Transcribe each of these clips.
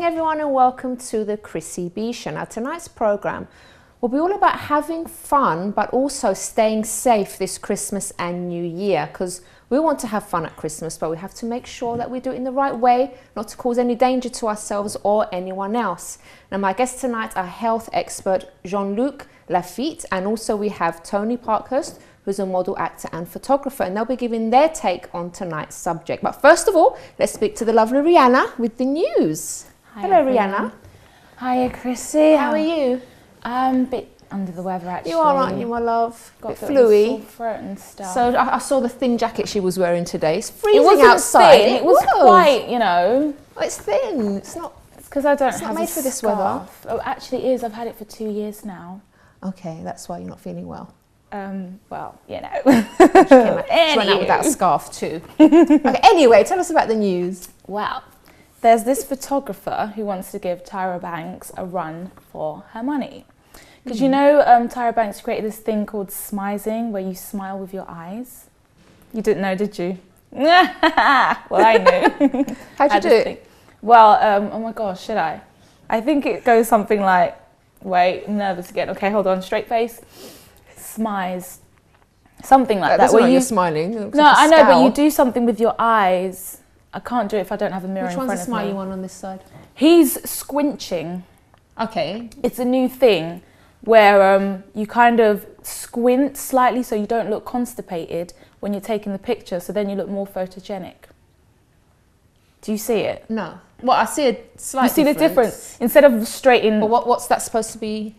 everyone and welcome to the Chrissy B Show. Now tonight's programme will be all about having fun but also staying safe this Christmas and New Year, because we want to have fun at Christmas but we have to make sure that we do it in the right way, not to cause any danger to ourselves or anyone else. Now my guests tonight are health expert Jean-Luc Lafitte, and also we have Tony Parkhurst, who's a model, actor and photographer, and they'll be giving their take on tonight's subject. But first of all, let's speak to the lovely Rihanna with the news. Hi, hello, everyone. Rihanna. Hiya, Chrissy. How are you? A bit under the weather, actually. You are, aren't you, my love? Got a bit fluey. of a sore throat and stuff. So I saw the thin jacket she was wearing today. It's freezing it wasn't outside. Thin. It was quite, you know. Oh, it's thin. It's not. It's because I don't it's have not made a for this scarf. weather. Oh, actually, it is. I've had it for 2 years now. Okay, that's why you're not feeling well. Well, you know. She went out with that scarf too. Okay, anyway, tell us about the news. Well, there's this photographer who wants to give Tyra Banks a run for her money. Because you know Tyra Banks created this thing called smizing, where you smile with your eyes. You didn't know, did you? Well, I knew. How'd you do it? Well, oh my gosh, should I? I think it goes something like, wait, I'm nervous again. Okay, hold on, straight face. Smize. Something like that. That's where not you're smiling. It looks no, like a I know, but scowl. you do something with your eyes. I can't do it if I don't have a mirror Which in front one's of the smiley me. one on this side? He's squinching. Okay. It's a new thing where you kind of squint slightly so you don't look constipated when you're taking the picture, so then you look more photogenic. Do you see it? No. Well, I see a slight You see difference. the difference? Instead of straight in... But what's that supposed to be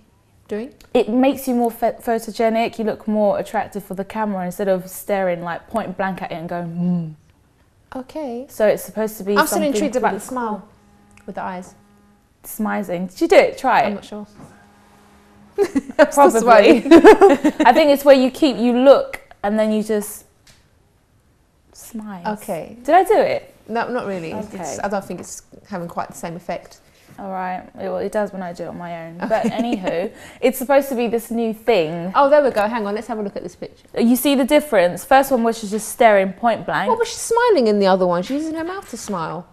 doing? It makes you more photogenic, you look more attractive for the camera instead of staring like point blank at it and going, Okay. So it's supposed to be I'm still something intrigued about really the smile with the eyes. Smizing. Did you do it? Try it. I'm not sure. Probably. I think it's where you look and then you just smile. Okay. Did I do it? No, not really. Okay. I don't think it's having quite the same effect. All right. Well, it does when I do it on my own. But anywho, it's supposed to be this new thing. Oh, there we go. Hang on. Let's have a look at this picture. You see the difference? First one was she's just staring point blank. What was she smiling in the other one? She's using her mouth to smile.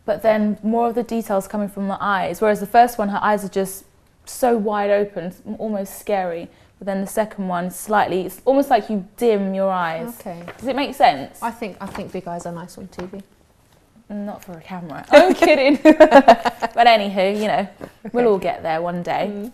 But then more of the details coming from the eyes. Whereas the first one, her eyes are just so wide open, almost scary. But then the second one, slightly, it's almost like you dim your eyes. Okay. Does it make sense? I think big eyes are nice on TV. Not for a camera. I'm kidding. But anywho, you know, we'll all get there one day. Mm.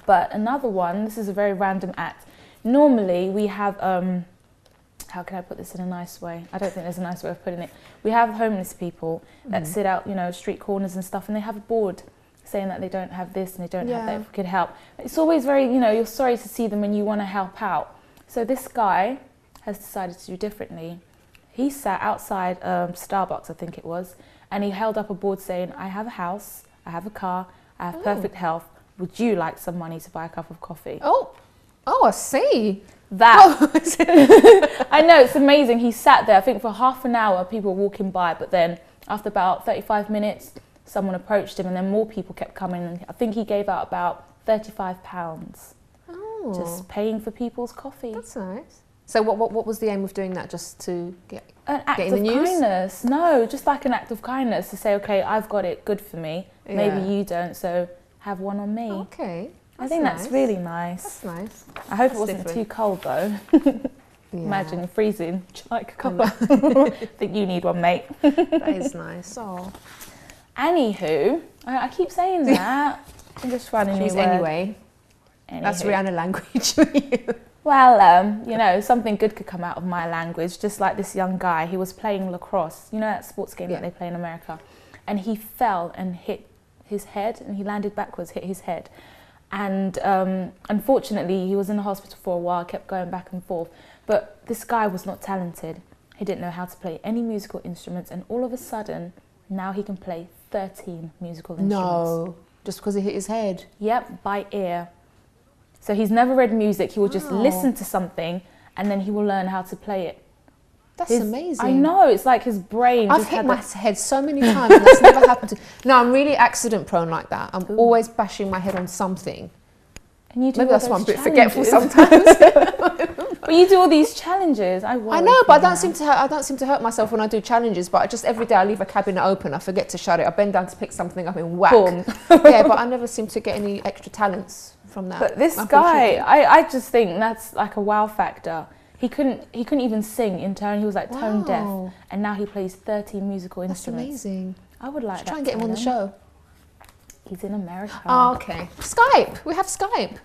But another one, this is a very random act. Normally we have, how can I put this in a nice way? I don't think there's a nice way of putting it. We have homeless people that sit out, you know, street corners and stuff, and they have a board saying that they don't have this and they don't have that, if we could help. It's always very, you know, you're sorry to see them and you want to help out. So this guy has decided to do differently. He sat outside Starbucks, I think it was, and he held up a board saying, I have a house, I have a car, I have perfect health. Would you like some money to buy a cup of coffee? Oh, I see. That. I know, it's amazing. He sat there, I think for half an hour, people were walking by, but then after about 35 minutes, someone approached him and then more people kept coming. And I think he gave out about £35. Oh. Just paying for people's coffee. That's nice. So what was the aim of doing that? Just to get an act in of the news? kindness. No, just like an act of kindness to say, okay, I've got it good for me. Yeah. Maybe you don't, so have one on me. Okay. I think that's really nice. That's nice. I hope That's it wasn't different. too cold though. Yeah. Imagine freezing like a cup. I think you need one, mate. That is nice. Oh. Anywho, I keep saying that. I'm just trying to new word. Anyway. That's Rihanna language for you. Well, you know, something good could come out of my language, just like this young guy. He was playing lacrosse, you know that sports game that they play in America, and he fell and hit his head, and he landed backwards, hit his head. And unfortunately, he was in the hospital for a while, kept going back and forth. But this guy was not talented. He didn't know how to play any musical instruments, and all of a sudden, now he can play 13 musical instruments. No, just because he hit his head? Yep, by ear. So he's never read music, he will just listen to something and then he will learn how to play it. That's amazing. I know, it's like his brain. I've hit my head so many times and that's never happened to. No, I'm really accident prone like that. I'm always bashing my head on something. And you do Maybe all that's why I'm a those bit forgetful challenges. sometimes. But you do all these challenges. I know, but I don't seem to hurt myself when I do challenges. But I just every day I leave a cabinet open, I forget to shut it. I bend down to pick something up and whack. Boom. Yeah, but I never seem to get any extra talents from that. But this guy, I just think that's like a wow factor. He couldn't even sing in tone. He was like tone deaf, and now he plays 30 musical instruments. That's amazing. I would like that. Try and get him on the show. He's in America. Oh, okay. Skype. We have Skype.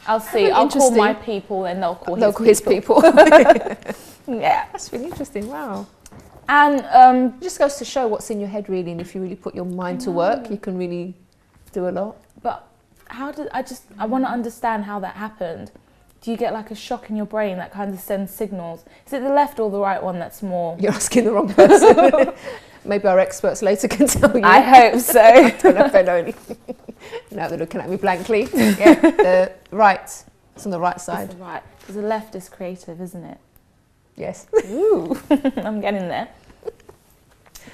I'll see. I'll call my people and they'll call his people. Yeah. That's really interesting. Wow. And it just goes to show what's in your head, really. And if you really put your mind to work, you can really do a lot. But I want to understand how that happened. Do you get like a shock in your brain that kind of sends signals? Is it the left or the right one that's more? You're asking the wrong person. Maybe our experts later can tell you. I hope so. I don't know if they know anything. Now they're looking at me blankly. Yeah, the right. It's on the right side. It's the right. Because the left is creative, isn't it? Yes. Ooh, I'm getting there.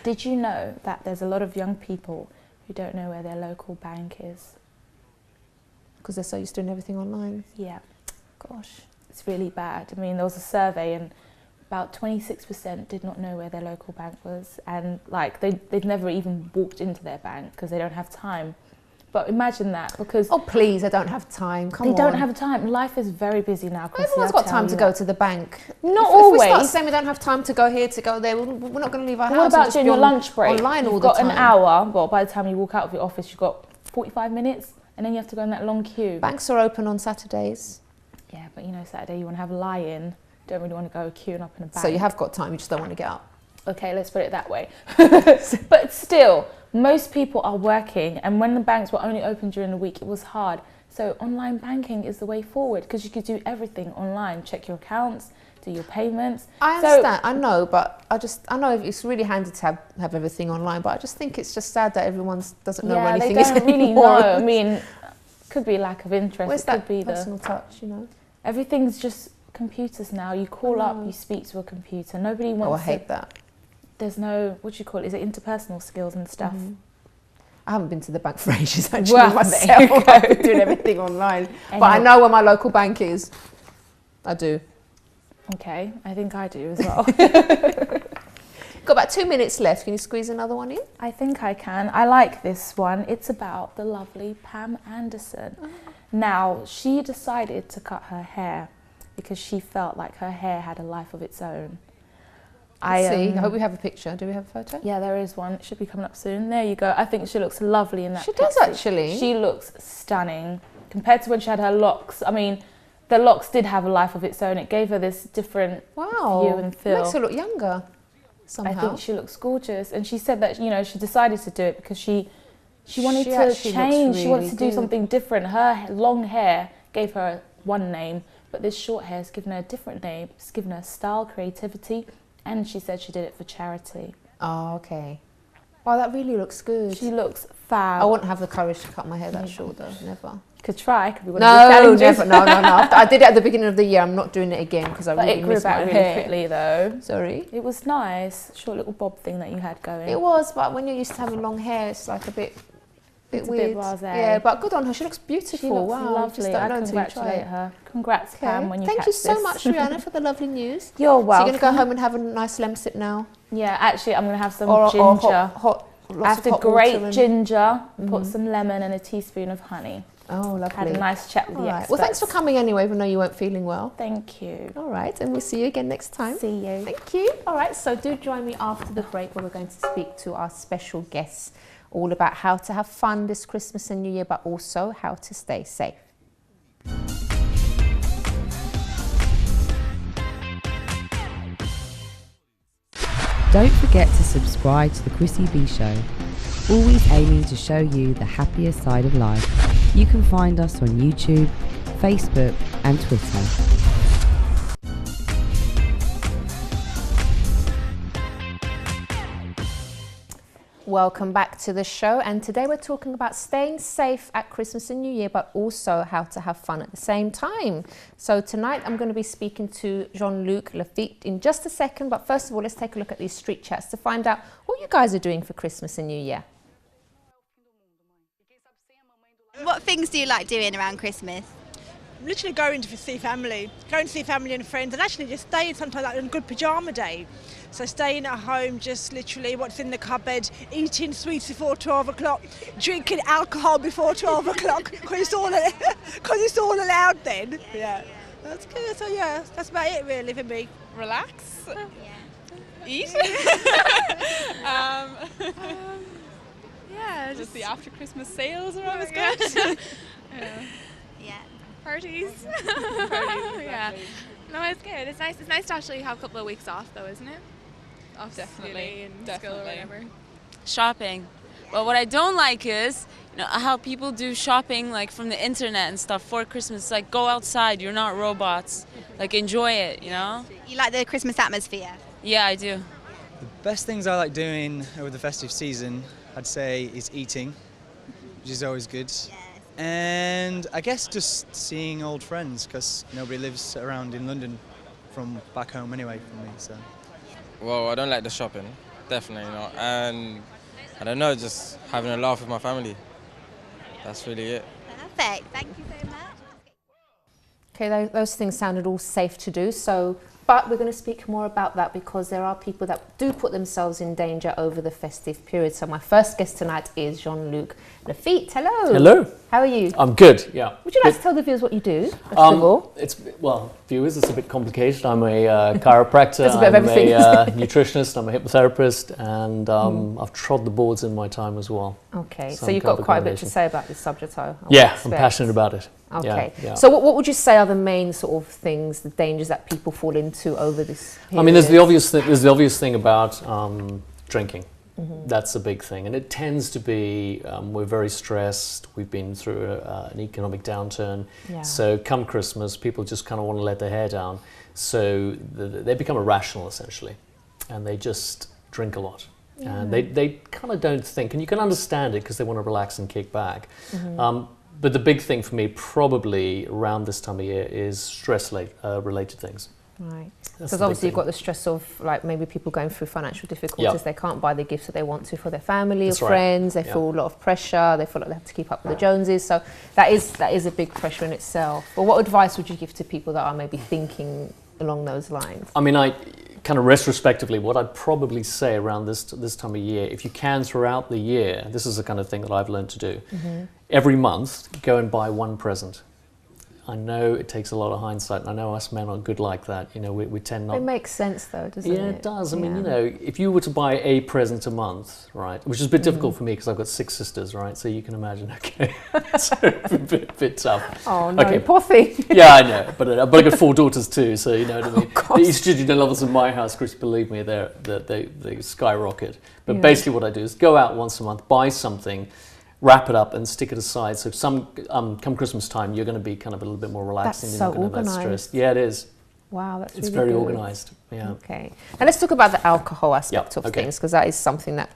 Did you know that there's a lot of young people who don't know where their local bank is? Because they're so used to doing everything online. Yeah. Gosh. It's really bad. I mean, there was a survey and about 26% did not know where their local bank was, and like they'd never even walked into their bank because they don't have time. But imagine that, because oh please, I don't have time. Come on. They don't have time. Life is very busy now. Everyone's got time to go to the bank. Not always. If we start saying we don't have time to go here, to go there, we're not going to leave our house. What about during your lunch break? Online all You've the got time. an hour. Well, by the time you walk out of your office, you've got 45 minutes, and then you have to go in that long queue. Banks are open on Saturdays. Yeah, but you know, Saturday you want to have a lie-in. Don't really want to go queuing up in a bank. So you have got time, you just don't want to get up. Okay, let's put it that way. But still, most people are working, and when the banks were only open during the week, it was hard. So online banking is the way forward, because you could do everything online. Check your accounts, do your payments. I understand, I know, but I know it's really handy to have everything online, but I just think it's just sad that everyone doesn't know where anything is anymore. They don't really know. I mean, could be lack of interest. Where's that could be personal touch, you know? Everything's just computers now. You call up, you speak to a computer. Nobody wants. Oh, I hate that. There's no, what do you call it? Is it interpersonal skills and stuff? I haven't been to the bank for ages actually Well, myself. I've been doing everything online. But I know where my local bank is. I do. Okay, I think I do as well. Got about 2 minutes left. Can you squeeze another one in? I think I can. I like this one. It's about the lovely Pam Anderson. Now, she decided to cut her hair because she felt like her hair had a life of its own. I hope we have a picture. Do we have a photo? Yeah, there is one. It should be coming up soon. There you go. I think she looks lovely in that She does, actually. She looks stunning. Compared to when she had her locks, I mean, the locks did have a life of its own. It gave her this different view and feel. Makes her look younger somehow. I think she looks gorgeous. And she said that, you know, she decided to do it because she wanted to change. She wanted to do something different. Her long hair gave her one name, but this short hair has given her a different name. It's given her style, creativity, and she said she did it for charity. Oh, okay. Wow, that really looks good. She looks fab. I wouldn't have the courage to cut my hair that short though, never. Could try, could be one of the challenges. Never, no. I did it at the beginning of the year. I'm not doing it again because I really miss my hair. It grew back really quickly though. Sorry? It was nice, short little bob thing that you had going. It was, but when you're used to having long hair, it's like a bit weird. A bit blasé. Yeah, but good on her. She looks beautiful. She looks lovely. I congratulate her. Congrats, Pam, when you catch this. Thank you so much, Rihanna, for the lovely news. You're welcome. So you're going to go home and have a nice lemsip now? Yeah, actually, I'm going to have some ginger. I have to grate ginger, put some lemon and a teaspoon of honey. Oh, lovely. Had a nice chat with the experts. Well, thanks for coming anyway, even though you weren't feeling well. Thank you. All right, and we'll see you again next time. See you. Thank you. All right, so do join me after the break where we're going to speak to our special guests all about how to have fun this Christmas and New Year, but also how to stay safe. Don't forget to subscribe to the Chrissy B Show, always aiming to show you the happier side of life. You can find us on YouTube, Facebook and Twitter. Welcome back to the show, and today we're talking about staying safe at Christmas and New Year, but also how to have fun at the same time. So tonight I'm going to be speaking to Jean-Luc Lafitte in just a second, but first of all let's take a look at these street chats to find out what you guys are doing for Christmas and New Year. What things do you like doing around Christmas? Literally going to see family and friends, and actually just staying sometimes like on a good pyjama day. So staying at home, just literally what's in the cupboard, eating sweets before 12 o'clock, drinking alcohol before 12 o'clock, because it's all allowed then. Yeah, that's good. So yeah, that's about it really for me. Relax. Eat. Yeah, just the after Christmas sales are always good. Yeah. Parties. Yeah. No, it's good. It's nice. It's nice to actually have a couple of weeks off, though, isn't it? Off Definitely. and Definitely. school or whatever. Shopping. But what I don't like is, how people do shopping like from the internet and stuff for Christmas. It's like, go outside. You're not robots. Like, enjoy it. You like the Christmas atmosphere? Yeah, I do. The best things I like doing over the festive season, I'd say, is eating, which is always good. And I guess just seeing old friends, because nobody lives around in London from back home anyway for me. So. Well, I don't like the shopping, definitely not. And I don't know, just having a laugh with my family. That's really it. Perfect. Thank you so much. Okay, those things sounded all safe to do. But we're going to speak more about that because there are people that do put themselves in danger over the festive period. So my first guest tonight is Jean-Luc Lafitte. Hello. Hello. How are you? I'm good, yeah. Would you like to tell the viewers what you do, first of all? Viewers, it's a bit complicated. I'm a chiropractor, I'm a nutritionist, I'm a hypnotherapist, and I've trod the boards in my time as well. Okay, so you've got quite a bit to say about this subject, I Yeah, I'm passionate about it. Okay, yeah. So what would you say are the main sort of things, the dangers that people fall into over this period? I mean, there's the obvious thing about drinking. Mm-hmm. That's a big thing, and it tends to be we're very stressed. We've been through an economic downturn, so come Christmas, people just kind of want to let their hair down. So they become irrational essentially, and they just drink a lot, and they kind of don't think. And you can understand it because they want to relax and kick back. Mm-hmm. But the big thing for me, probably around this time of year, is stress-related things. Right. Because obviously you've got the stress of like maybe people going through financial difficulties. Yep. They can't buy the gifts that they want to for their family or friends. They feel a lot of pressure. They feel like they have to keep up with the Joneses. So that is a big pressure in itself. But what advice would you give to people that are maybe thinking along those lines? I mean, kind of retrospectively, what I'd probably say around this time of year, if you can throughout the year, this is the kind of thing that I've learned to do. Mm-hmm. Every month, go and buy one present. I know it takes a lot of hindsight, and I know us men are good like that. We tend not. It makes sense, though, doesn't it? Yeah, it does. I mean, if you were to buy a present a month, right, which is a bit difficult for me because I've got 6 sisters, right? So you can imagine. Okay, so a bit tough. Oh no, okay. Poor thing. Yeah, I know, but I've got 4 daughters too, so you know what I mean. The estrogen levels in my house, Chris, believe me, they skyrocket. But basically, what I do is go out once a month, buy something, wrap it up and stick it aside. So come Christmas time, you're going to be kind of a little bit more relaxed. That's and so you're not going to be that stressed. Yeah, it is. Wow, that's really good. It's very organised. Yeah. Okay. Now let's talk about the alcohol aspect of things, because that is something that,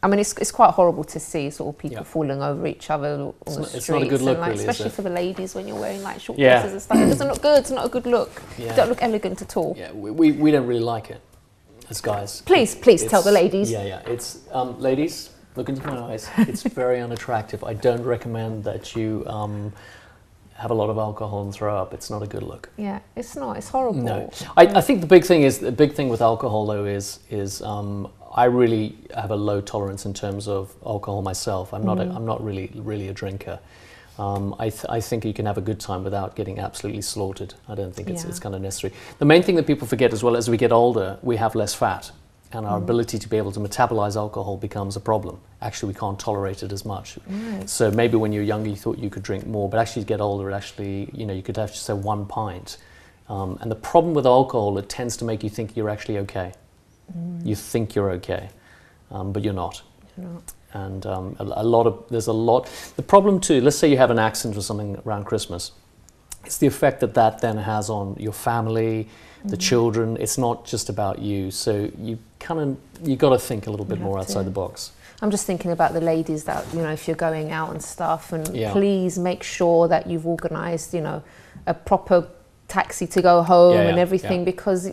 I mean, it's quite horrible to see sort of people falling over each other on the streets. It's not a good look, really, especially for the ladies when you're wearing like short dresses and stuff. It doesn't look good. It's not a good look. Yeah. You don't look elegant at all. Yeah, we don't really like it as guys. Please tell the ladies. Yeah. It's ladies. Look into my eyes. It's very unattractive. I don't recommend that you have a lot of alcohol and throw up. It's not a good look. Yeah, it's not. It's horrible. No, I think the big thing with alcohol though is I really have a low tolerance in terms of alcohol myself. I'm not really a drinker. I think you can have a good time without getting absolutely slaughtered. I don't think it's kind of necessary. The main thing that people forget as well, as we get older, we have less fat. And our ability to be able to metabolize alcohol becomes a problem. Actually, we can't tolerate it as much. Right. So maybe when you're younger, you thought you could drink more, but actually, as you get older, you could have just say 1 pint. And the problem with alcohol, it tends to make you think you're actually okay. You think you're okay, but you're not. You're not. And there's a lot. The problem too, let's say you have an accident or something around Christmas. It's the effect that then has on your family, the children. It's not just about you. So you got to think a little bit more outside the box. I'm just thinking about the ladies that, if you're going out and stuff, and please make sure that you've organised, a proper taxi to go home and everything, because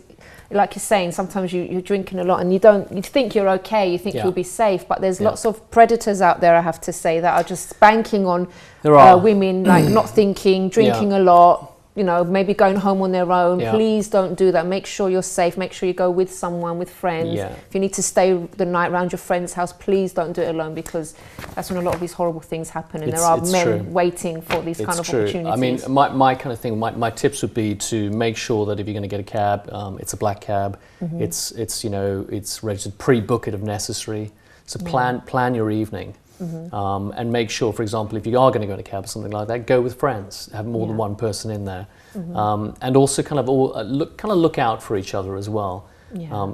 like you're saying, sometimes you're drinking a lot and you think you're okay, you think you'll be safe, but there's lots of predators out there, I have to say, that are just banking on women, like not thinking, drinking a lot, you know, maybe going home on their own. Please don't do that. Make sure you're safe. Make sure you go with someone, with friends. If you need to stay the night around your friend's house, please don't do it alone, because that's when a lot of these horrible things happen, and there are men waiting for these kind of opportunities. I mean, my kind of thing, my tips would be to make sure that if you're going to get a cab, it's a black cab. It's you know, it's registered. Pre-book it if necessary. So plan your evening. And make sure, for example, if you are going to go in a cab or something like that, go with friends. Have more than one person in there, and also kind of look out for each other as well.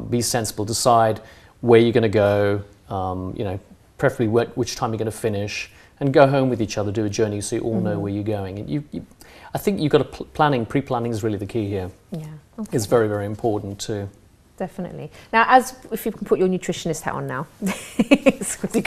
Be sensible. Decide where you're going to go. You know, preferably which time you're going to finish, and go home with each other. Do a journey so you all know where you're going. And I think you've got to pre-planning is really the key here. It's very, very important too. Definitely. Now, if you can put your nutritionist hat on now,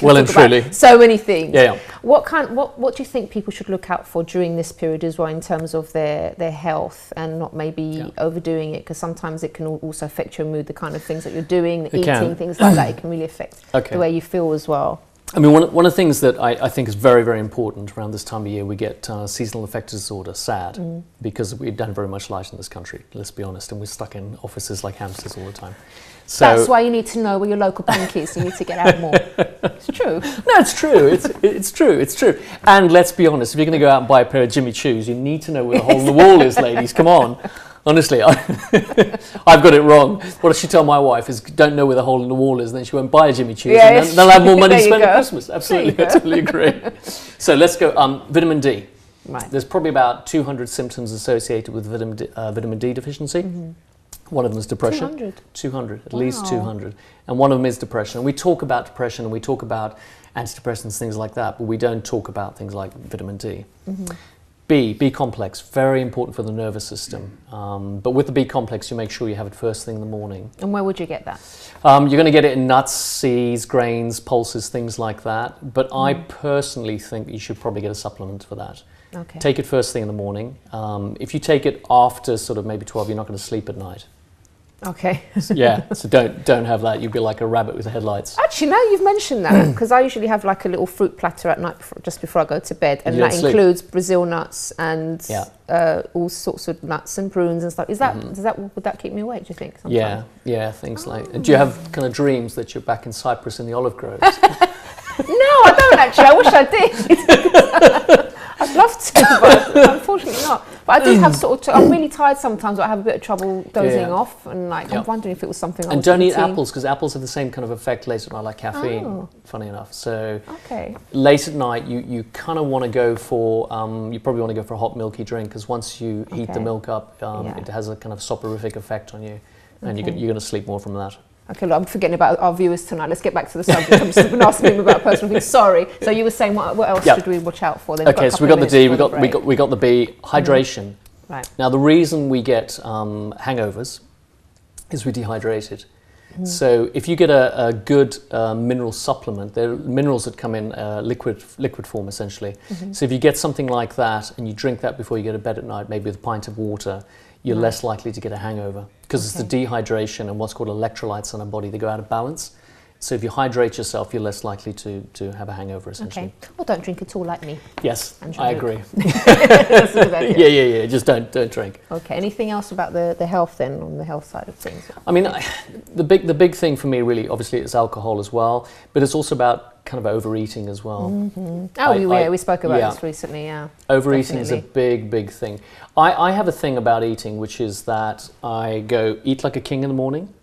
well and truly, so many things. What do you think people should look out for during this period as well, in terms of their health, and not maybe overdoing it? Because sometimes it can also affect your mood. The kind of things that you're doing, eating, things like that, it can really affect the way you feel as well. I mean, one of the things that I think is very, very important around this time of year, we get seasonal affective disorder, SAD, because we don't very much light in this country, let's be honest, and we're stuck in offices like hamsters all the time. So that's why you need to know where your local bank is. You need to get out more. It's true. No, it's true. It's true. It's true. And let's be honest, if you're going to go out and buy a pair of Jimmy Choos, you need to know where the hole in the wall is, ladies. Come on. Honestly, I've got it wrong. What I should tell my wife is, don't know where the hole in the wall is, and then she won't buy a Jimmy Choos, and then they'll have more money to spend at Christmas. Absolutely, I totally agree. So let's go. Vitamin D. Right. There's probably about 200 symptoms associated with vitamin D deficiency. One of them is depression. 200, at least 200. And one of them is depression. And we talk about depression, and we talk about antidepressants, things like that, but we don't talk about things like vitamin D. B complex, very important for the nervous system. But with the B complex, you make sure you have it first thing in the morning. And where would you get that? You're going to get it in nuts, seeds, grains, pulses, things like that. But I personally think you should probably get a supplement for that. Take it first thing in the morning. If you take it after sort of maybe 12, you're not going to sleep at night. So don't have that. You'll be like a rabbit with headlights. Actually, now you've mentioned that, because I usually have like a little fruit platter at night just before I go to bed, and that includes Brazil nuts and all sorts of nuts and prunes and stuff. Would that keep me awake, do you think? Sometimes? Yeah, things like. Do you have kind of dreams that you're back in Cyprus in the olive groves? No, I don't actually. I wish I did. I'd love to, but unfortunately not. But I do have I'm really tired sometimes, but I have a bit of trouble dozing off, and I'm wondering if it was something I was don't eat apples, because apples have the same kind of effect late at night, like caffeine, funny enough. So late at night, you kind of want to go for, you probably want to go for a hot milky drink, because once you heat the milk up, it has a kind of soporific effect on you, and you're going to sleep more from that. Okay, look, I'm forgetting about our viewers tonight. Let's get back to the subject. I'm just been asking them about personal things. Sorry. So you were saying, what else should we watch out for? Okay, so we got the D, we got the B. Hydration. Right. Now, the reason we get hangovers is we're dehydrated. So if you get a good mineral supplement, there are minerals that come in liquid form, essentially. So if you get something like that and you drink that before you go to bed at night, maybe with a pint of water, you're less likely to get a hangover, because it's the dehydration and what's called electrolytes in our body that go out of balance. So if you hydrate yourself, you're less likely to have a hangover, essentially. Okay. Well, don't drink at all like me. Yes, I agree. That's a good idea. Yeah. Just don't drink. Okay. Anything else about the health then, on the health side of things? I mean, the big thing for me really, obviously, is alcohol as well, but it's also about kind of overeating as well. We spoke about this recently. Overeating is a big thing. I have a thing about eating, which is that I go eat like a king in the morning,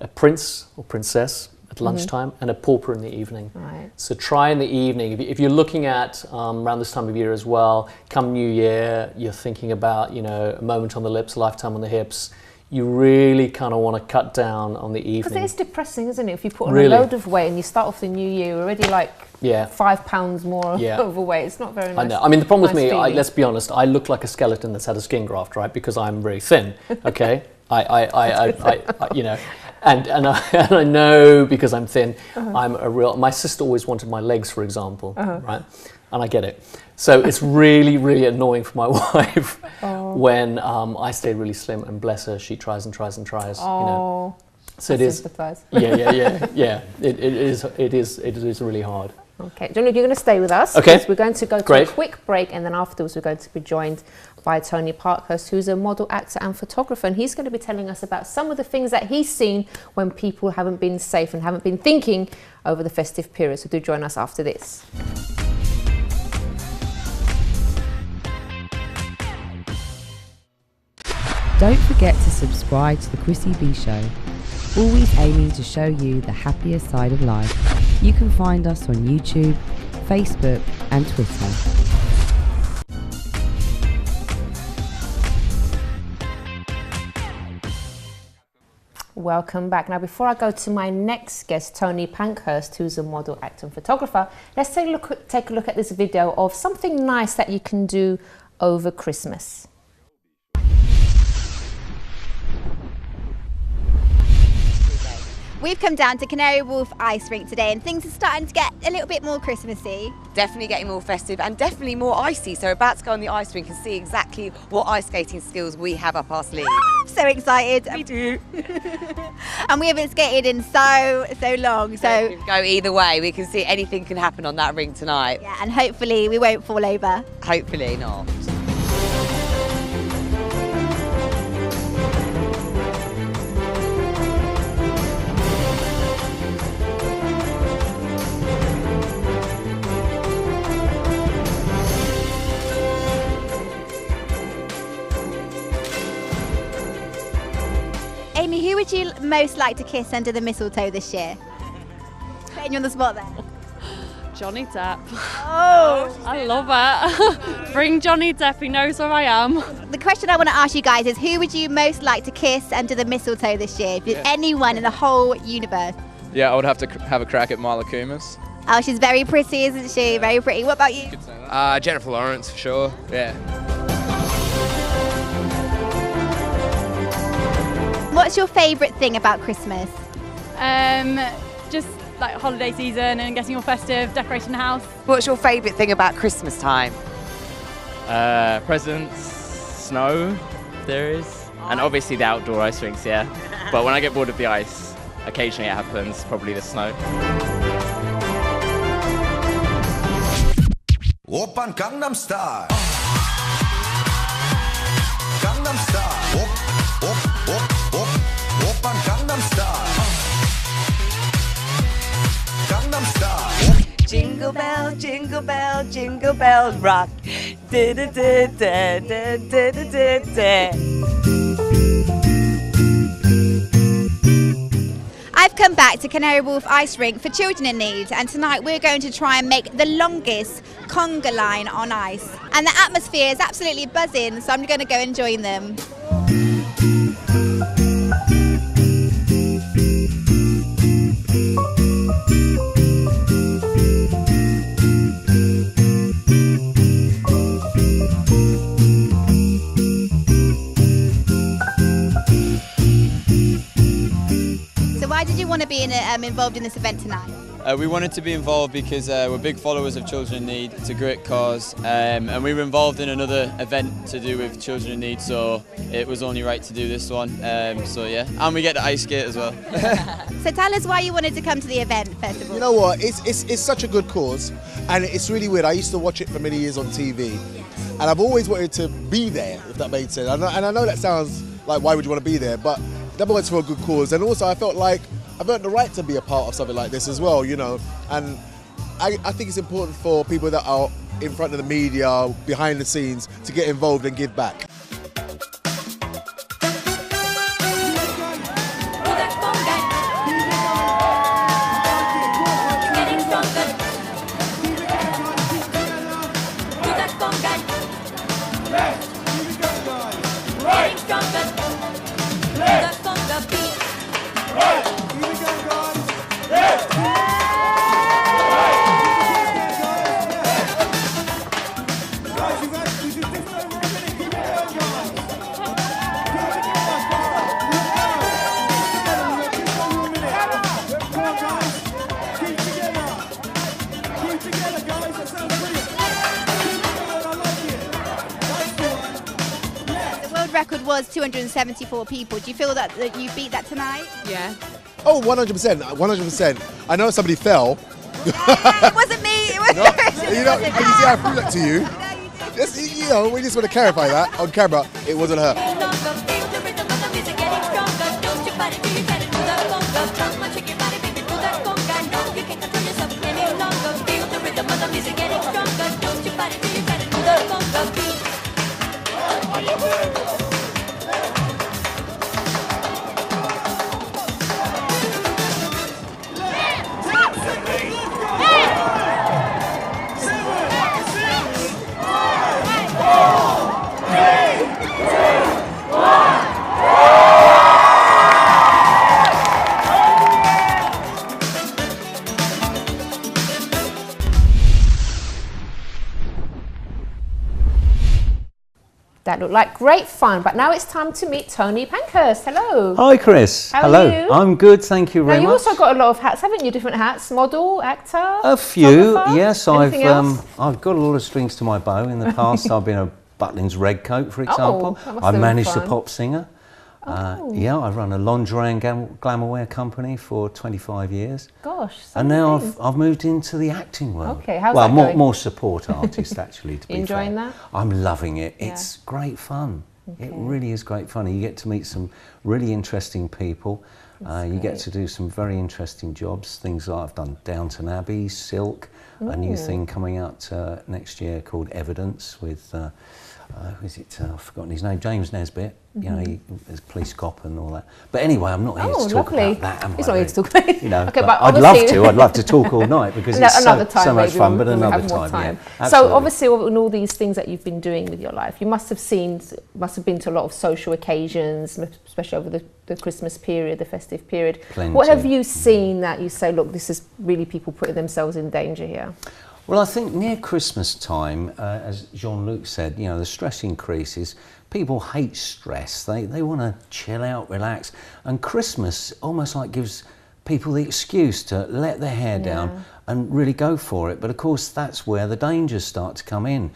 a prince or princess at lunchtime, and a pauper in the evening. Right. So try in the evening. If you're looking at around this time of year as well, come New Year, you're thinking about, a moment on the lips, a lifetime on the hips. You really kind of want to cut down on the evening. Because it is depressing, isn't it? If you put on a load of weight and you start off the new year, you're already like 5 pounds more overweight. It's not very nice. I know. I mean, the problem with me, let's be honest, I look like a skeleton that's had a skin graft, right? Because I'm very thin, okay? And I know, because I'm thin, I'm a real. My sister always wanted my legs, for example, right? And I get it. So it's really, really annoying for my wife when I stayed really slim, and bless her, she tries and tries and tries. Oh, you know. So it is. Yeah. It is really hard. Okay, John, you're going to stay with us. Okay. We're going to go to a quick break, and then afterwards we're going to be joined by Tony Parkhurst, who's a model, actor and photographer, and he's going to be telling us about some of the things that he's seen when people haven't been safe and haven't been thinking over the festive period. So do join us after this. Don't forget to subscribe to the Chrissy B Show, always aiming to show you the happier side of life. You can find us on YouTube, Facebook and Twitter. Welcome back. Now, before I go to my next guest, Tony Parkhurst, who's a model, actor and photographer, let's take a look at this video of something nice that you can do over Christmas. We've come down to Canary Wharf Ice Rink today and things are starting to get a little bit more Christmassy. Definitely getting more festive and definitely more icy. So we're about to go on the ice rink and see exactly what ice skating skills we have up our sleeve. I'm so excited. Me too. And we haven't skated in so long. So it can go either way. We can see anything can happen on that rink tonight. Yeah, and hopefully we won't fall over. Hopefully not. Amy, who would you most like to kiss under the mistletoe this year? Putting you on the spot there. Johnny Depp. Oh, I love it. Bring Johnny Depp, he knows where I am. The question I want to ask you guys is, who would you most like to kiss under the mistletoe this year? If you're anyone in the whole universe. Yeah, I would have to have a crack at Mila Kunis. Oh, she's very pretty, isn't she? Very pretty. What about you? Jennifer Lawrence, for sure. Yeah. What's your favourite thing about Christmas? Just like holiday season and getting all festive, decorating the house. What's your favourite thing about Christmas time? Presents, snow, if there is, and obviously the outdoor ice rinks, yeah. But when I get bored of the ice, occasionally it happens, probably the snow. Oppan Gangnam Style. Gangnam Style. Oppan Gangnam Style. Gangnam Style. Jingle bell, jingle bell, jingle bell rock. Da da da da da da da da. I've come back to Canary Wharf Ice Rink for children in need, and tonight we're going to try and make the longest conga line on ice. And the atmosphere is absolutely buzzing, so I'm going to go and join them. Why did you want to be involved in this event tonight? We wanted to be involved because we're big followers of Children in Need. It's a great cause, and we were involved in another event to do with Children in Need, so it was only right to do this one. So yeah, and we get to ice skate as well. So tell us why you wanted to come to the event, first of all. You know what, it's such a good cause, and it's really weird. I used to watch it for many years on TV, and I've always wanted to be there, if that made sense. And I know that sounds like, why would you want to be there? But number one, it's for a good cause, and also I felt like I've earned the right to be a part of something like this as well, you know. And I think it's important for people that are in front of the media, behind the scenes, to get involved and give back. record was 274 people. Do you feel that you beat that tonight? Yeah. Oh, 100%, 100%. I know somebody fell. It wasn't me. It wasn't, No, you know, and you see I threw that to you. Just, you know, we just want to clarify that on camera. It wasn't her. That looked like great fun, but now it's time to meet Tony Pankhurst. Hello. Hi, Chris. How Hello. are you? I'm good, thank you very now, much. you've also got a lot of hats, haven't you? Different hats, model, actor, A few, yes. Anything else? I've got a lot of strings to my bow. In the past, I've been a Butlins Red Coat, for example. that must I have been managed a fun. pop singer. Yeah, I run a lingerie and glamourwear company for 25 years. Gosh. And now I've moved into the acting world. Okay, how's well, that more, going? more support artist, actually, to be Enjoying fair. that? I'm loving it. Yeah. It's great fun. Okay. It really is great fun. You get to meet some really interesting people. You get to do some very interesting jobs. Things like I've done Downton Abbey, Silk, a new thing coming out next year called Evidence with, who is it? I've forgotten his name, James Nesbitt. You know, he's a police cop and all that. But anyway, I'm not here to talk about that, am I? It's not here to talk about it. You know, Okay, but but I'd love to. I'd love to talk all night because it's another time, so much maybe fun, but when we another have more time. Yeah, So absolutely. obviously, in all these things that you've been doing with your life, you must have been to a lot of social occasions, especially over the Christmas period, the festive period. Plenty. What have you seen that you say, look, this is really people putting themselves in danger here? Well, I think near Christmas time, as Jean-Luc said, you know, the stress increases. People hate stress. They want to chill out, relax. And Christmas almost like gives people the excuse to let their hair down and really go for it. But of course, that's where the dangers start to come in.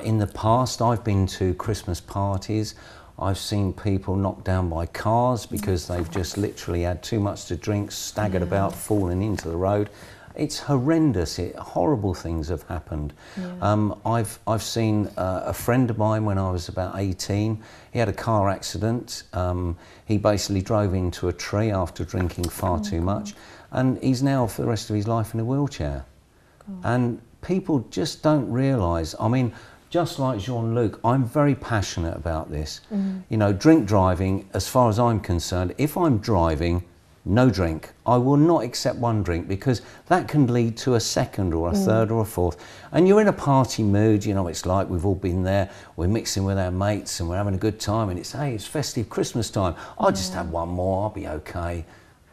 In the past, I've been to Christmas parties. I've seen people knocked down by cars because they've just literally had too much to drink, staggered about, fallen into the road. It's horrendous. Horrible things have happened. I've seen a friend of mine when I was about 18. He had a car accident. He basically drove into a tree after drinking far too much, and he's now for the rest of his life in a wheelchair. And people just don't realise. I mean, just like Jean-Luc, I'm very passionate about this. You know, drink driving, as far as I'm concerned, if I'm driving, no drink. I will not accept one drink because that can lead to a second or a third or a fourth. And you're in a party mood, you know, it's like we've all been there, we're mixing with our mates and we're having a good time and it's, hey, it's festive Christmas time. I'll just have one more, I'll be okay.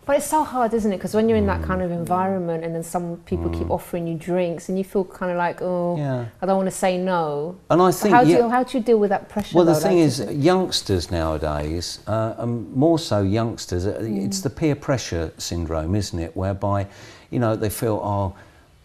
But it's so hard, isn't it? Because when you're in that kind of environment and then some people keep offering you drinks and you feel kind of like, oh, I don't want to say no. And I think, how do you deal with that pressure? Well, the though, thing like, is, youngsters nowadays, more so youngsters, it's the peer pressure syndrome, isn't it? Whereby, you know, they feel, oh,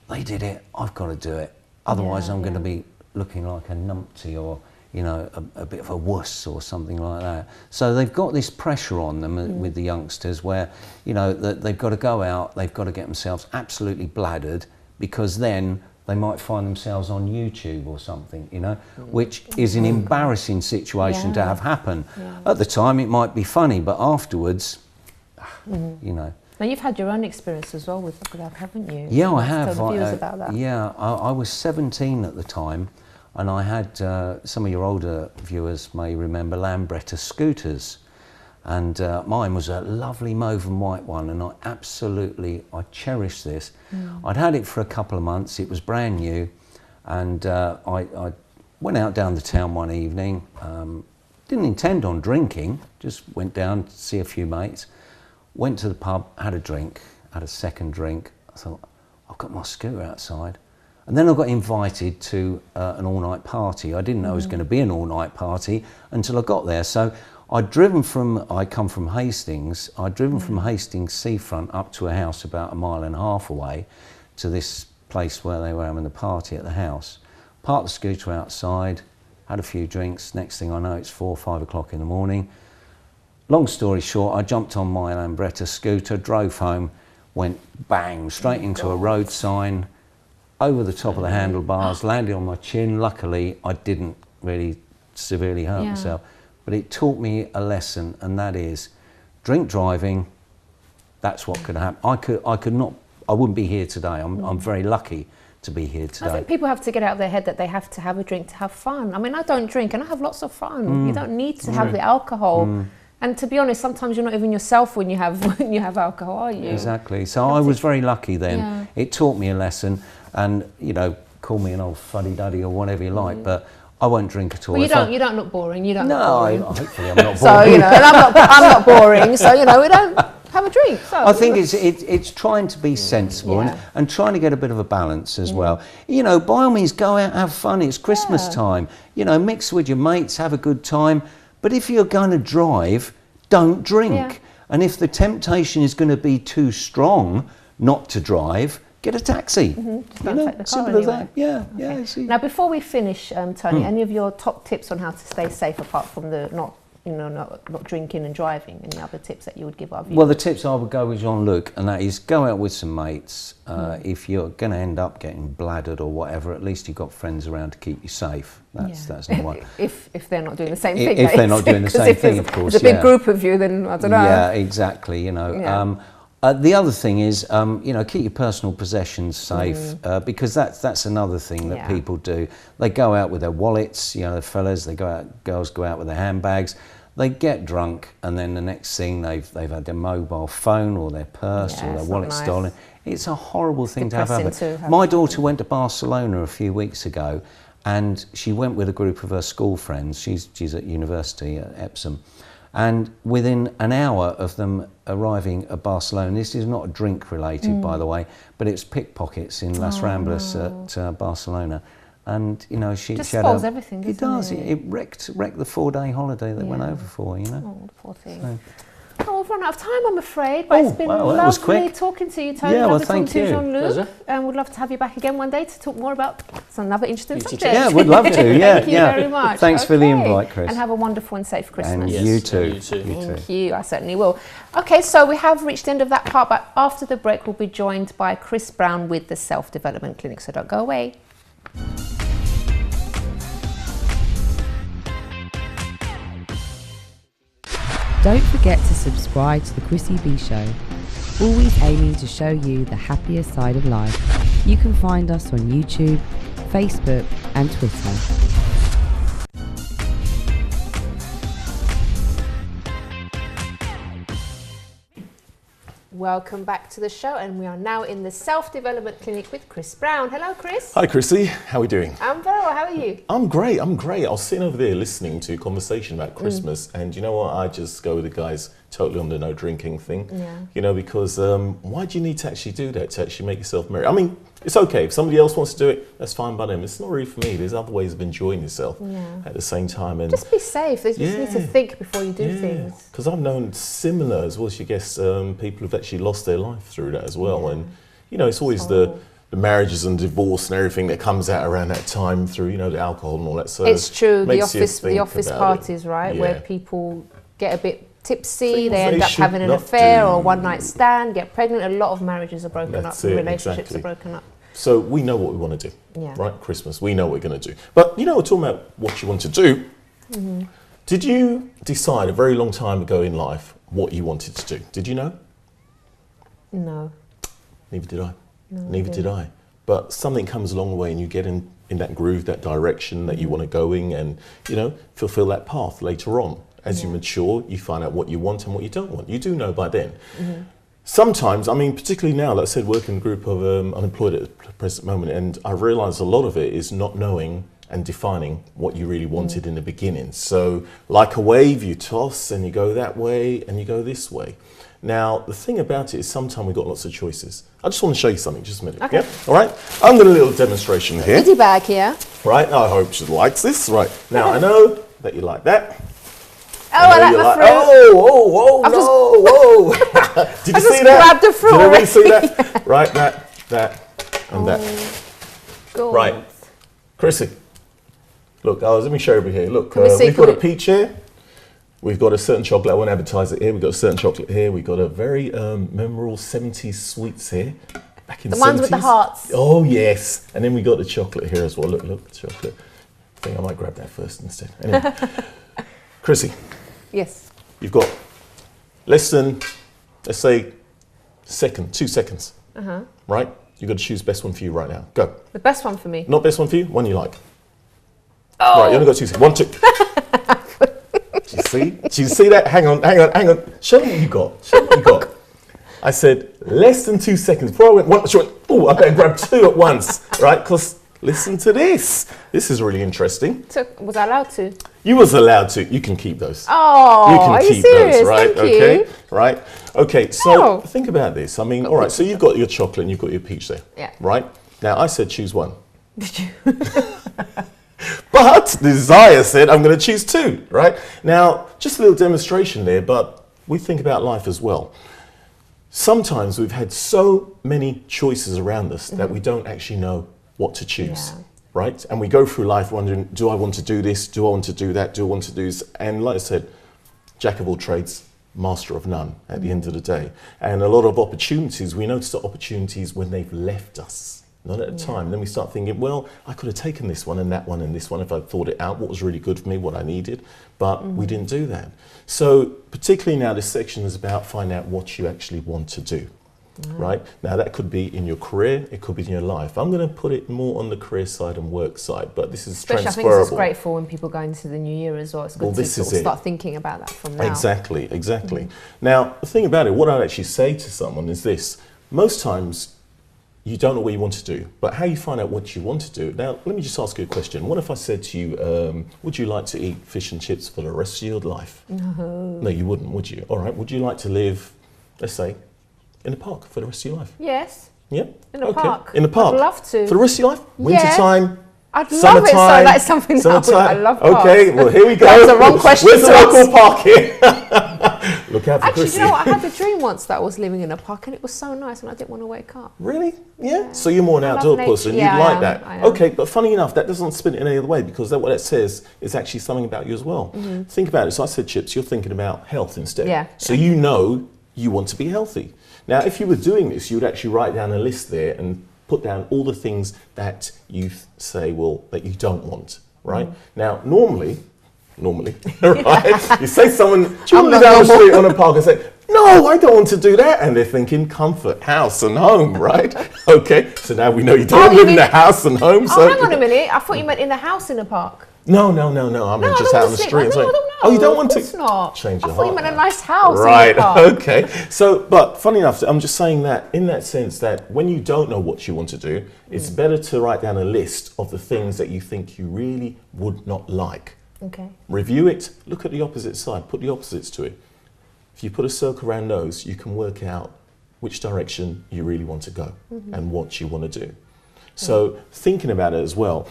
they did it, I've got to do it. Otherwise, I'm going to be looking like a numpty or, you know, a bit of a wuss or something like that. So they've got this pressure on them with the youngsters where, you know, that they've got to go out, they've got to get themselves absolutely bladdered because then they might find themselves on YouTube or something, you know, which is an embarrassing situation to have happen. At the time it might be funny, but afterwards, you know. Now you've had your own experience as well with that, haven't you? Yeah, I have. Tell the viewers about that. Yeah, I was 17 at the time. And I had, some of your older viewers may remember Lambretta scooters. And mine was a lovely mauve and white one, and I cherished this. I'd had it for a couple of months, it was brand new, and I went out down the town one evening, didn't intend on drinking, just went down to see a few mates, went to the pub, had a drink, had a second drink. I thought, I've got my scooter outside. And then I got invited to an all-night party. I didn't know it was going to be an all-night party until I got there. So I come from Hastings. I'd driven from Hastings seafront up to a house about 1.5 miles away to this place where they were having the party at the house. Parked the scooter outside, had a few drinks. Next thing I know, it's 4 or 5 o'clock in the morning. Long story short, I jumped on my Lambretta scooter, drove home, went bang, straight into a road sign, over the top of the handlebars, landed on my chin. Luckily, I didn't really severely hurt myself. But it taught me a lesson, and that is, drink driving, that's what could happen. I wouldn't be here today. I'm very lucky to be here today. I think people have to get out of their head that they have to have a drink to have fun. I mean, I don't drink and I have lots of fun. You don't need to have the alcohol. And to be honest, sometimes you're not even yourself when you have alcohol, are you? Exactly. So I was very lucky then. It taught me a lesson, and you know, call me an old fuddy-duddy or whatever you like, but I won't drink at all. Well, you don't look boring. You don't. look boring. Hopefully I'm not boring. So you know, and I'm not boring. So you know, we don't have a drink. So I think it's trying to be sensible and trying to get a bit of a balance as well. You know, by all means, go out, have fun. It's Christmas time. You know, mix with your mates, have a good time. But if you're going to drive, don't drink. And if the temptation is going to be too strong not to drive, get a taxi. You know, simple as that. Yeah, yeah. Now, before we finish, Tony, any of your top tips on how to stay safe apart from the not drinking and driving? Any other tips that you would give our viewers? Well, the tips I would go with Jean-Luc, and that is go out with some mates. If you're going to end up getting bladdered or whatever, at least you've got friends around to keep you safe. That's number one. if they're not doing the same thing. If they're not doing the same thing, of course. It's a big group of you, then I don't know. Yeah, exactly. You know. The other thing is, you know, keep your personal possessions safe because that's another thing that people do. They go out with their wallets, you know, the fellas. Girls go out with their handbags. They get drunk, and then the next thing they've had their mobile phone or their purse or their wallet stolen. It's a horrible thing to have happen. My daughter went to Barcelona a few weeks ago, and she went with a group of her school friends. She's at university at Epsom. And within an hour of them arriving at Barcelona, this is not drink related, by the way, but it's pickpockets in Las Ramblas at Barcelona. And you know, she just had spoils everything. It does. It wrecked the 4-day holiday they went over for. You know. Oh, poor thing. Oh, we've run out of time, I'm afraid. But it's been lovely talking to you, Tony. Yeah, well, lovely thank talking you. to Jean-Luc. And we'd love to have you back again one day to talk more about another interesting subject. Yeah, we'd love to. Thank you very much. Thanks for the invite, Chris. And have a wonderful and safe Christmas. And you too. You too. Thank you. I certainly will. Okay, so we have reached the end of that part, but after the break, we'll be joined by Chris Brown with the Self-Development Clinic. So don't go away. Don't forget to subscribe to the Chrissy B Show, always aiming to show you the happier side of life. You can find us on YouTube, Facebook and Twitter. Welcome back to the show, and we are now in the Self-Development Clinic with Chris Brown. Hello, Chris. Hi, Chrissy. How are we doing? I'm very well. How are you? I'm great. I was sitting over there listening to a conversation about Christmas, and you know what? I just go with the guys totally on the no drinking thing. Yeah. You know, because why do you need to actually do that, to actually make yourself merry? I mean, it's okay. If somebody else wants to do it, that's fine by them. It's not really for me. There's other ways of enjoying yourself at the same time. And just be safe. You just need to think before you do things. Because I've known similar as well as you guess, people who've actually lost their life through that as well. And, you know, it's always the marriages and divorce and everything that comes out around that time through, you know, the alcohol and all that. So it's true. The office parties, right? Yeah. Where people get a bit tipsy, they end up having an affair or a one-night stand, get pregnant. A lot of marriages are broken up, relationships are broken up. So we know what we want to do, right? Christmas, we know what we're going to do. But, you know, we're talking about what you want to do. Did you decide a very long time ago in life what you wanted to do? Did you know? No. Neither did I. No, Neither did I. But something comes along the way and you get in that groove, that direction that you want to go in and, you know, fulfill that path later on. As you mature, you find out what you want and what you don't want. You do know by then. Sometimes, I mean, particularly now, like I said, working in a group of unemployed at the present moment, and I realised a lot of it is not knowing and defining what you really wanted in the beginning. So, like a wave, you toss and you go that way and you go this way. Now, the thing about it is sometimes we've got lots of choices. I just want to show you something, just a minute. Okay. Yeah? All right? I'm doing a little demonstration here. Goodie bag here. Right? I hope she likes this. Right. Now, I know that you like that. Oh, I like the fruit. Whoa. Did you see that? Grabbed the fruit. Did everybody see that? Right, that, and that. Good. Right. Chrissy, Look, let me show you over here. Look, Can we see, we've got a peach here. We've got a certain chocolate. I won't advertise it here. We've got a certain chocolate here. We've got a very memorable 70s sweets here. Back in the 70s. Ones with the hearts. Oh, yes. And then we got the chocolate here as well. Look, the chocolate. I think I might grab that first instead. Anyway. Chrissy. Yes. You've got less than, let's say, 2 seconds. Right? You've got to choose the best one for you right now. Go. The best one for me. Not best one for you, one you like. Oh. Right, you only got 2 seconds. 1, 2. Do you see that? Hang on. Show me what you got. I said less than 2 seconds. Before I went 1, oh, I better grab 2 at once, right? Because listen to this. This is really interesting. So, was I allowed to? You was allowed to. You can keep those. Oh, you can are keep you serious? those, right? Thank Okay, you. right. Okay, so think about this. I mean, all right. So you've got your chocolate and you've got your peach there. Yeah. Right. Now I said choose one. Did you? But Desire said, I'm going to choose 2, right? Now, just a little demonstration there, but we think about life as well. Sometimes we've had so many choices around us that we don't actually know what to choose, right? And we go through life wondering, do I want to do this? Do I want to do that? Do I want to do this? And like I said, jack of all trades, master of none at the end of the day. And a lot of opportunities, we notice the opportunities when they've left us. Not at a time. Then we start thinking, well, I could have taken this one and that one and this one if I'd thought it out, what was really good for me, what I needed, but we didn't do that. So particularly now this section is about finding out what you actually want to do, right? Now that could be in your career, it could be in your life. I'm going to put it more on the career side and work side, but this is Especially transferable. I think this is great for when people go into the new year as well. It's good to sort of start thinking about that from now. Exactly. Now, the thing about it, what I'd actually say to someone is this. Most times, you don't know what you want to do, but how you find out what you want to do. Now, let me just ask you a question. What if I said to you, would you like to eat fish and chips for the rest of your life? No, you wouldn't, would you? All right, would you like to live, let's say, in a park for the rest of your life? Yes. Yeah? In a park. In the park? I'd love to. For the rest of your life? Wintertime? I'd love it, so that's something that I love parks. Okay, well here we go. That's the wrong question. Where's the local park here? Look out for Actually, Chrissy. you know what? I had a dream once that I was living in a park and it was so nice and I didn't want to wake up. Really? Yeah. So you're more an I outdoor love person. nature. You'd Yeah, like I am. that. Okay, but funny enough, that doesn't spin it in any other way because what it says is actually something about you as well. Think about it. So I said chips, you're thinking about health instead. Yeah. So you know you want to be healthy. Now, if you were doing this, you would actually write down a list there and put down all the things that you say, well, that you don't want, right? Now, normally, right? You say someone, do you want to live down the street on a park and say, no, I don't want to do that. And they're thinking comfort, house and home, right? Okay, so now we know you don't live in the house and home. So hang on a minute. I thought you meant in the house in a park. No. I mean, just out on the street. Oh, you don't want to? Not. Change your I thought you heart meant a nice house. Right, in a park. okay. So, but funny enough, I'm just saying that in that sense that when you don't know what you want to do, it's better to write down a list of the things that you think you really would not like. Okay. Review it, look at the opposite side, put the opposites to it. If you put a circle around those, you can work out which direction you really want to go and what you want to do. So thinking about it as well,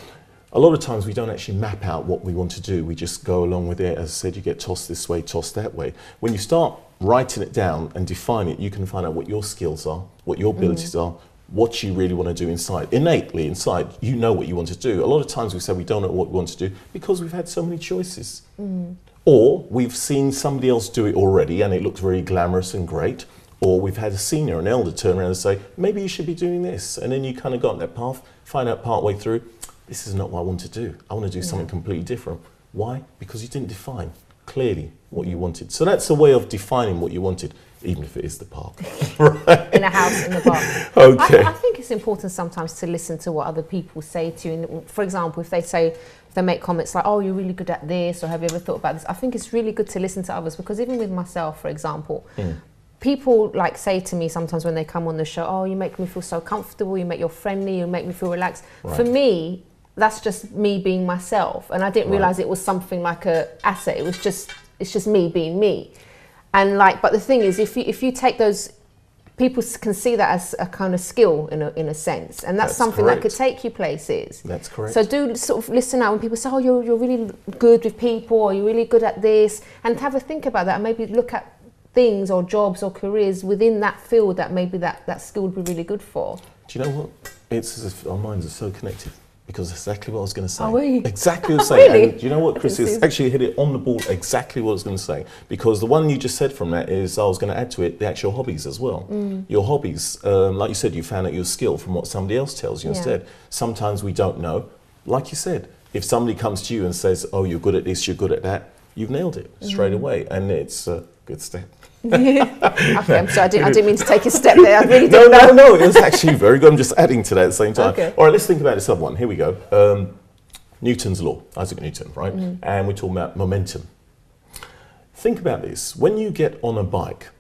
a lot of times we don't actually map out what we want to do. We just go along with it. As I said, you get tossed this way, tossed that way. When you start writing it down and define it, you can find out what your skills are, what your abilities are, what you really want to do inside. Innately inside, you know what you want to do. A lot of times we say we don't know what we want to do because we've had so many choices. Or we've seen somebody else do it already and it looks very glamorous and great. Or we've had a senior, an elder turn around and say, maybe you should be doing this. And then you kind of got on that path, find out partway through, this is not what I want to do. I want to do something completely different. Why? Because you didn't define clearly what you wanted. So that's a way of defining what you wanted, even if it is the park. Right? In a house, in the park. Okay. I think it's important sometimes to listen to what other people say to you. And for example, if they make comments like, oh, you're really good at this, or have you ever thought about this? I think it's really good to listen to others because even with myself, for example, people like say to me sometimes when they come on the show, oh, you make me feel so comfortable, you're friendly, you make me feel relaxed. Right. For me, that's just me being myself. And I didn't realize it was something like a asset. It's just me being me. And but the thing is, if you take those, people can see that as a kind of skill in a sense. And that's something that could take you places. That's correct. So do sort of listen out when people say, oh, you're really good with people, or you're really good at this, and have a think about that and maybe look at things or jobs or careers within that field that maybe that skill would be really good for. Do you know what? It's as if our minds are so connected. Because that's exactly what I was going to say. Are we? Exactly what I was saying. Really? And do you know what, Chris? It's actually hit it on the ball exactly what I was going to say. Because the one you just said from that is, I was going to add to it, the actual hobbies as well. Your hobbies, like you said, you found out your skill from what somebody else tells you instead. Sometimes we don't know. Like you said, if somebody comes to you and says, oh, you're good at this, you're good at that, you've nailed it straight away. And it's a good step. Okay, I'm sorry, I didn't mean to take a step there. I really didn't know. No, it was actually very good. I'm just adding to that at the same time. Okay. All right, let's think about this other one. Here we go. Newton's law, Isaac Newton, right? And we're talking about momentum. Think about this. When you get on a bike,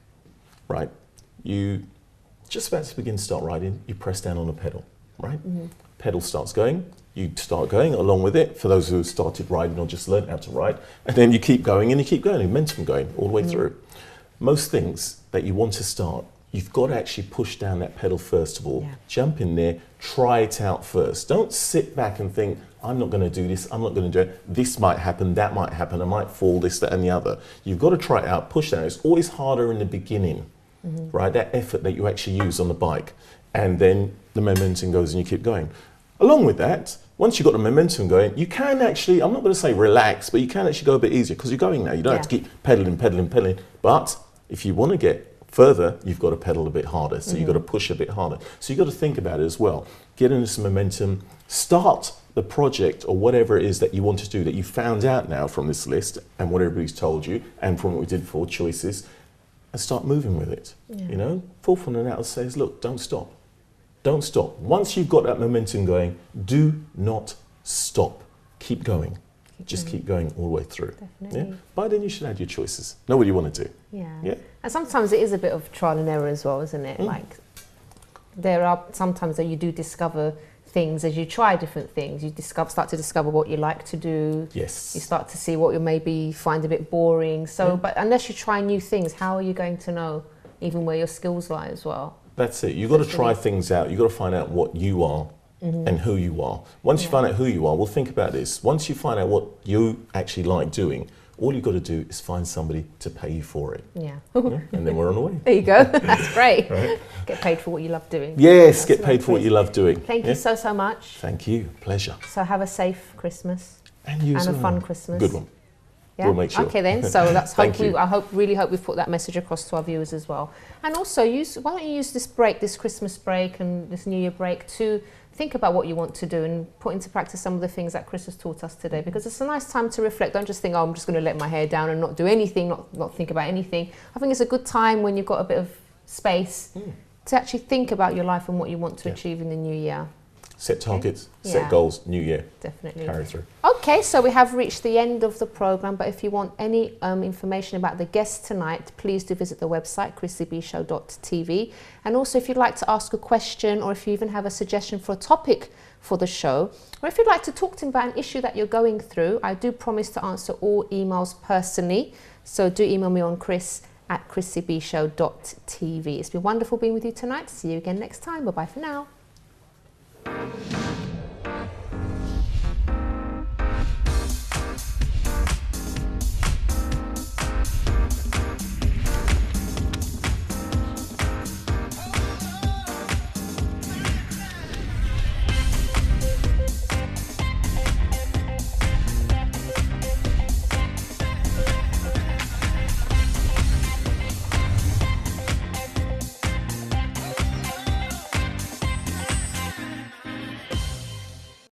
right, you just about to begin to start riding, you press down on a pedal, right? Pedal starts going, you start going along with it, for those who started riding or just learned how to ride, and then you keep going and you keep going, momentum going all the way through. Most things that you want to start, you've got to actually push down that pedal first of all. Jump in there, try it out first. Don't sit back and think, I'm not going to do this, I'm not going to do it. This might happen, that might happen, I might fall, this, that, and the other. You've got to try it out, push down. It's always harder in the beginning, right? That effort that you actually use on the bike. And then the momentum goes and you keep going. Along with that, once you've got the momentum going, you can actually, I'm not going to say relax, but you can actually go a bit easier because you're going now. You don't have to keep pedaling. But if you want to get further, you've got to pedal a bit harder. So you've got to push a bit harder. So you've got to think about it as well. Get into some momentum, start the project or whatever it is that you want to do that you found out now from this list and what everybody's told you and from what we did for choices, and start moving with it. You know, fourth one out says, look, don't stop. Don't stop. Once you've got that momentum going, do not stop. Keep going. Just keep going all the way through. Definitely. By then you should have your choices. Know what you want to do. Yeah. And sometimes it is a bit of trial and error as well, isn't it? Like there are sometimes that you do discover things as you try different things. You start to discover what you like to do. Yes. You start to see what you maybe find a bit boring. So, but unless you try new things, how are you going to know even where your skills lie as well? That's it. You've got to try things out. You've got to find out what you are and who you are. Once you find out who you are, well, think about this. Once you find out what you actually like doing, all you've got to do is find somebody to pay you for it. And then we're on the way. There you go. That's great. Get paid for what you love doing. Yes, get paid for what you love doing. Thank you so much. Thank you. Pleasure. So have a safe Christmas. And you and as a well. fun Christmas. Good one. Yeah? We'll make sure. Okay then, so let's Thank you. really hope we've put that message across to our viewers as well. And also, why don't you use this break, this Christmas break and this New Year break to think about what you want to do and put into practice some of the things that Chris has taught us today, because it's a nice time to reflect. Don't just think, oh, I'm just going to let my hair down and not do anything, not think about anything. I think it's a good time when you've got a bit of space to actually think about your life and what you want to achieve in the new year. Set targets, set goals, new year. Definitely. Carry through. Okay, so we have reached the end of the programme, but if you want any information about the guests tonight, please do visit the website, chrissybshow.tv. And also, if you'd like to ask a question, or if you even have a suggestion for a topic for the show, or if you'd like to talk to me about an issue that you're going through, I do promise to answer all emails personally. So do email me on chris@chrissybshow.tv. It's been wonderful being with you tonight. See you again next time. Bye-bye for now.